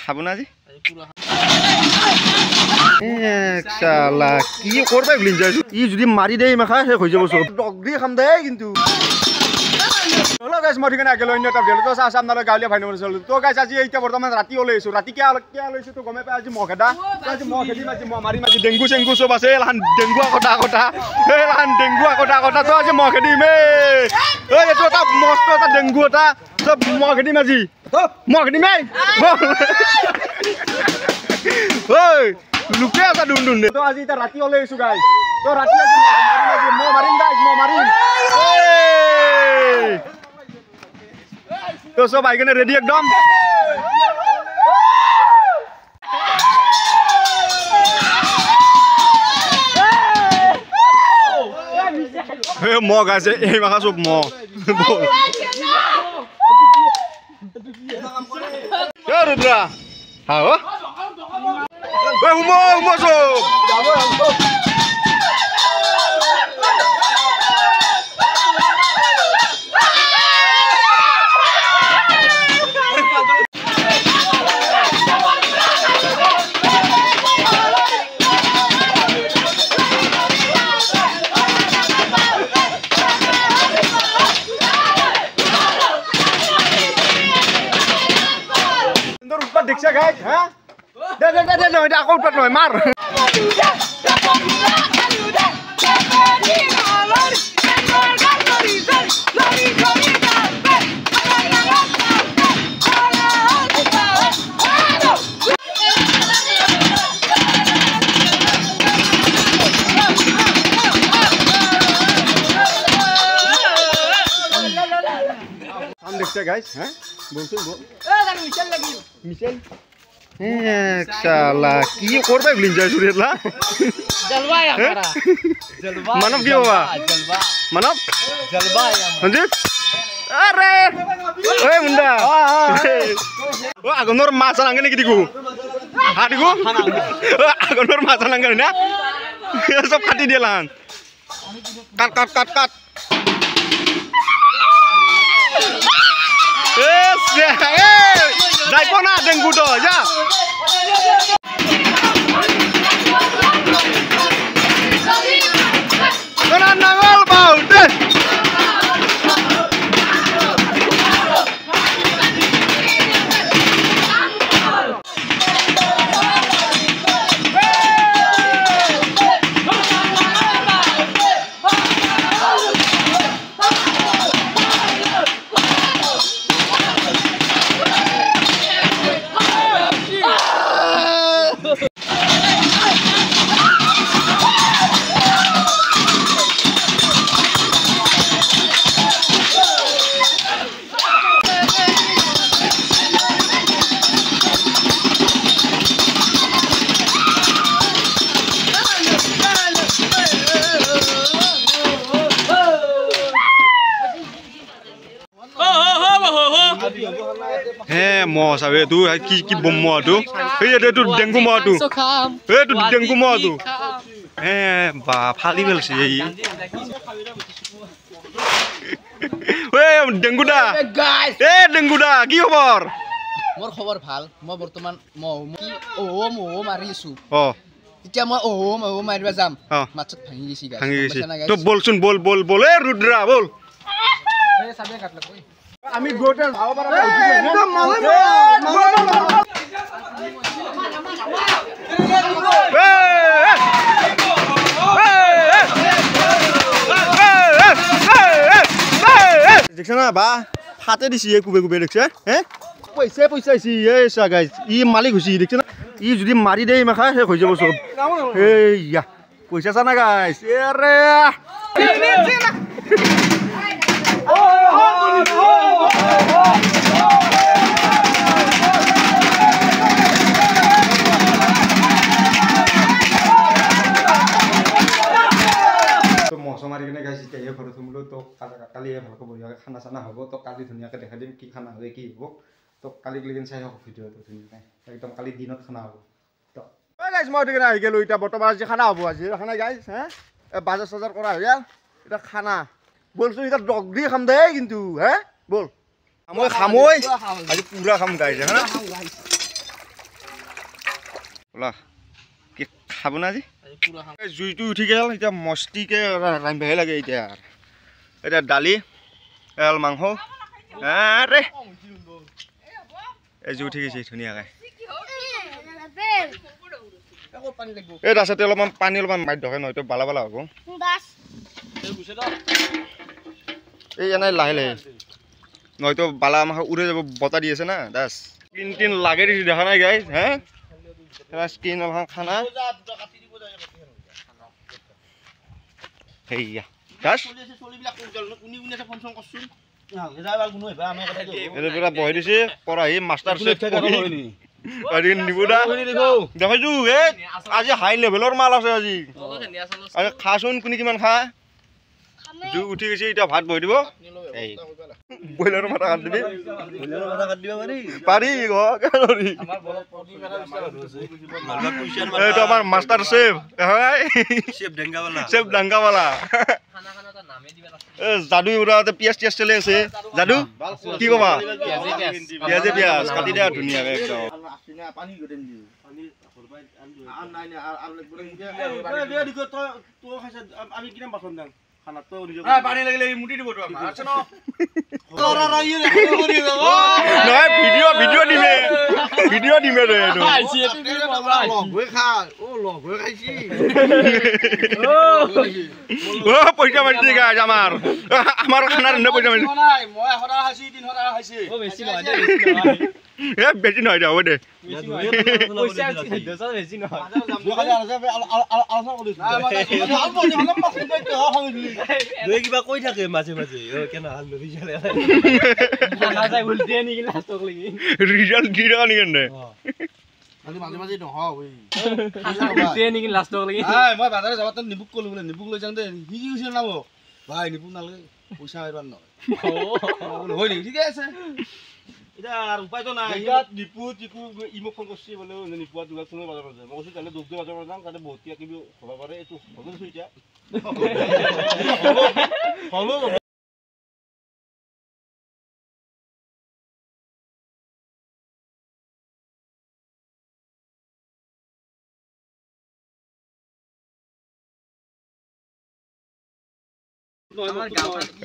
খাব না আজি শালা কি করবে গ্লিন যাইছো ই যদি মারি দেই মাখা শেষ হৈ যাব সব ডগরি খাম দে কিন্তু হলো গাইস মই ঠিকানা গেল অন্য এটা গেল তো সামনে গাঁৱলীয়া ভাই নম্বৰ চল তো গাইস আজি এইটা বৰ্তমান ৰাতি ওলাইছো ৰাতি কি ওলাইছো তো গমে পাই আজি মখেদা আজি মখেদি মাৰি ডেংগু চেংগু সব আছে লান ডেংগু কথা এই লান ডেংগু কথা তো আজি মখেদি মে এই এটো এটা মস্ত এটা ডেংগু এটা সব মখেদি মাজি মখেদি মে ঐ লুকে আছে দুন তো আজি এটা ৰাতি ওলাইছো গাইস তো ৰাতি আজি মাৰিম গাইস মাৰিম तो सब आइगने रेडी एकदम मग আছে এই মাখা সব ম এ রুদ্রা হ্যাঁ ও উমো সব দেখছে গাইস হ্যাঁ দে নয় এটা আকৌট নয় মার हम देखते हैं गाइस हैं बोलते बोल मिशेल लगी मिशेल शाला की করবে গ্লিন যাইছো রেলা জলবা हमारा जलवा मानव কি বাবা जलवा मानव जलवा হঞ্জি আরে ওই মুন্ডা ও আগনর মাছ আঙ্গে নাকি দিগু হাদিগু আগনর মাছ আঙ্গে না সব কাটি দিলাম কাট যাইব না ডেঙ্গু তো যা নাঙল পাও দে mo sabe tu ki bom mo tu ei tu dengu mo tu ei tu dengu mo tu ba phali belsi ei ওই ডেঙ্গু দা এ ডেঙ্গু দা কি খবর মোর খবর ভাল মই বর্তমান কি ও মারিছো এতিয়া মই মারিবা যাম মাছত ভাঙি গেছি গাইস তো বলছুন বল এ রুদ্রা বল এ সাবে কাট লাগই আমি গোটেল ভাও পারা একদম দেখছ না বা হাতে দিছি কুবে দেখছে হ্যাঁ পয়সা আইছি গাইস ই মালিক হইছি দেখছ না ই যদি মারি দেই মাখা শেষ হৈ যাব সব এইয়া পয়সা চানা গাইস এরে মাৰি কিনে গাইছ এতিয়া ঘৰত সোমলো তো কালি ভালকৈ বঢ়িয়াকৈ খানা চানা হ'ব তো কালি ধুনীয়াকৈ দেখাই দিম কি খানা হয় কি হ'ব তো কালি লেকিন চাই হওক ভিডিঅ'টো ধুনীয়াকৈ একদম কালি দিনত খানা হ'ব তো গাইছ মই ঠিক আহি গ'লোঁ এতিয়া বৰ্তমান আজি খানা হ'ব আজি খানা গাইছ হ্যাঁ বাজাৰ চাজাৰ কৰা হৈ গ'ল এটা খানা বলছো এটা ডগৰি খাম দে কিন্তু হ্যাঁ বল মই খামই আজি পুৰা খাম গাইছ হ্যাঁ ওলা কি খাব না আজি জুইটো উঠি গেল এতিয়া মস্তিকে ৰান্ধিবহে লাগে এতিয়া এতিয়া দালি এল মাংস আৰে এই জুই উঠি গৈছে ধুনীয়াকৈ এই ৰাস্তাতে অলপমান পানী অলপমান মাৰি ধৰে নহয়তো বালা বালা হ'ব এই এনেই লাহে লাহে নহয়তো বালা আমাক উৰে যাব বতাহ দি আছে না দাস তিন লাগে দিছো দেখা নাই গাইজ হে স্কিন অলপমান খানা সেইয়া দাস বহি দিছে পঢ়াহি মাষ্টাৰ চেফ নিব দা দেখাইছো আজি হাই লেভেলৰ মাল আছে আজি খাচোন কোনে কিমান খা জুই উঠি গৈছে এতিয়া ভাত বহি দিব ব্ৰইলাৰৰ মাথা কাটি দিবি পাৰি এইটো আমাৰ মাষ্টাৰ চেফ চেফ ডাংগাৱালা যাদু উৰাতে পিয়াজ টিয়াজ চলি আছে যাদু কি কবা পিয়াজে পিয়াজ কাটি দিয়া ধুনীয়াকে একদম পানী লাগিলে মুটি দিব ভিডিঅ' দিমে পইচা মাৰিছে গাইজ আমাৰ খানাৰ পইচা মাৰিছে বেছি নহয় দে হ'ব দে কিবা কৈ থাকে মাজে মাজে ৰিজাল্ট দি থকা নেকি মই বাজাৰত যাব নিবুক কলো বোলে নিবুক লৈ যাওঁ দে সি কি কৈছিল নাম ভাই নিবুক নালাগে পইচা মাৰিব নহয় হয় নেকি ঠিকে আছে এতিয়া আর উপায় তো নাই নিপু টিকু ইমো ফোন করছি বলে নিপুয়া দুগা শুনে বাজার যায় মই তাহলে দুগ দুগ বাজার যাম তাতে বহুত কি কি হবা পারে এটো হলো সুইটা হলো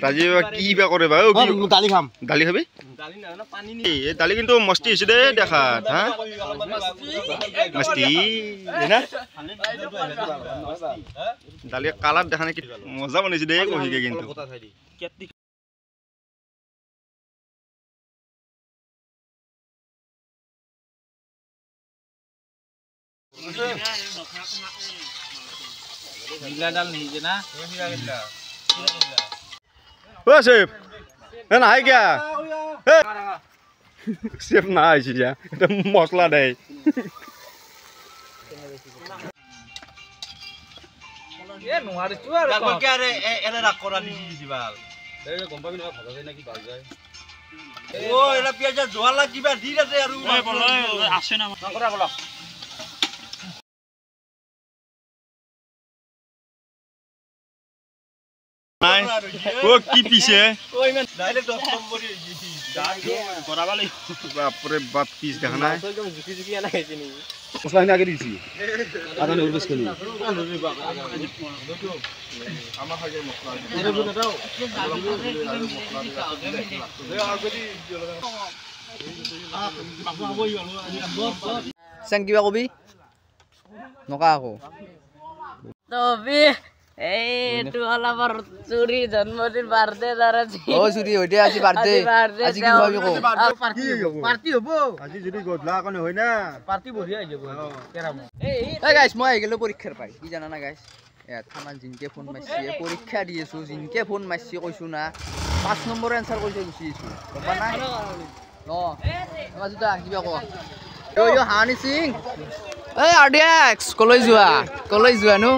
রাজীব কি বা করে ভাই দালি খাম দালি খাবি দালি না পানি নি এই দালি কিন্তু মস্তি হইছে দে দেখাত হ্যাঁ মস্তি না দালি কালার দেখা নাকি মজা বনাইছে দে কহিগে কিন্তু নীলা ডাল নিয়ে না सेफ ना है क्या सेफ ना है जा এটা মশলা দেয় এ নোয়ারে চুয়ার লাগবে কি আরে এলে রাখ করা দিছি বাল এই গম পাবি না ভাজা যায় নাকি বাল যায় ও এলা পিয়াজা জোয়ালা কিবা দি আছে আর আসে না করা বলা নাই ও কি পিছে ওই মান ডাইরেক্ট নম্বরে দিছি করাবা লাগি বাপ রে বাপ পিস দেখা নাই ঝুকি ঝুকি আনা খাইছি নি মশলা নিয়ে আগে দিছি আদা নে উরবেশ করি আমার হাজার মশলা এটা বুঝা দাও সাং কিবা কবি নকা আকো তবে এইটো অলপৰ চুৰি জন্মদিন বাৰ্থডে ধৰাছি ও চুরি ওইটা আজি বার্থডে আজি কি ভাবি কো পার্টি হবো আজি যদি গদলা কোনে হয় না পার্টি বঢ়িয়া যাব কেরাম এই গাইস মই আই গেলো পরীক্ষার পাই কি জানা না গাইস থানা জিনকে ফোন মারছি পরীক্ষা দিয়েছো জিনকে ফোন মারছি কইছো না 5 নম্বৰ আনসাৰ কইছো গুছিছো গম না ন আমাৰ জুতা কিবা কো ইয়ো হানি সিং এই আৰডিএক্স কলৈ যোৱা নো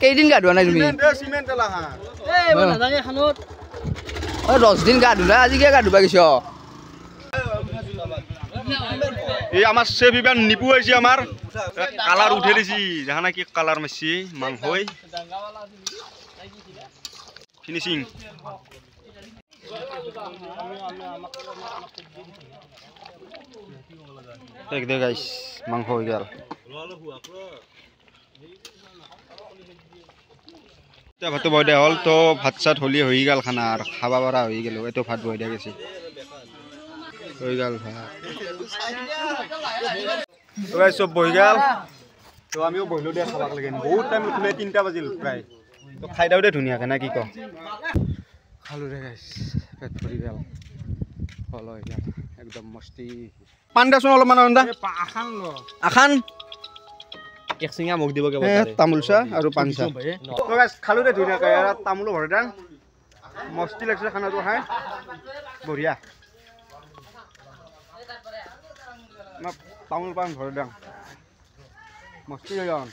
কেইদিন গা ধোৱা নাই তুমি সিমেন্ট লাহা এই মই নাজানে খানত ও 10 দিন গা ধুলা আজি কি গা ধুবা গৈছো এই আমার সেফ ইবান নিপু আইছি আমার কালার উঠে দিছি জানা কি কালার মারছি মাংসই ফিনিশিং দেখ দে গাইছ মাংস হৈ গেল এতিয়া ভাতটো বৈ দিয়া হ'ল তো ভাত চাত হলি হৈ গেল খানা আৰু খাব পৰা হৈ গেল এইটো ভাত বৈ দিয়া গৈছে হৈ গেল ভাত চব বহি গেল তো আমিও বহিলো দে খাবাক লাগে বহুত টাইম উঠিলে 3টা বাজিল প্ৰায় তো খাই দাও দে ধুনীয়াকৈ না কি ক খালো দে গাইছ পেট ভৰি গেল ফল হৈ গেল একদম মস্তি পান দেচোন অলপমান আখান এক চিঙা মোক দিব তামোল চাহ আৰু পান চাহ তো গাইছ খালো দে ধুনীয়াকৈ আৰু তামোলো ভৰাই দাং মস্তি লাগিছে খানাটো খাই বঢ়িয়া তামোল পান ভৰাই দাং মস্তি হৈ যাওঁ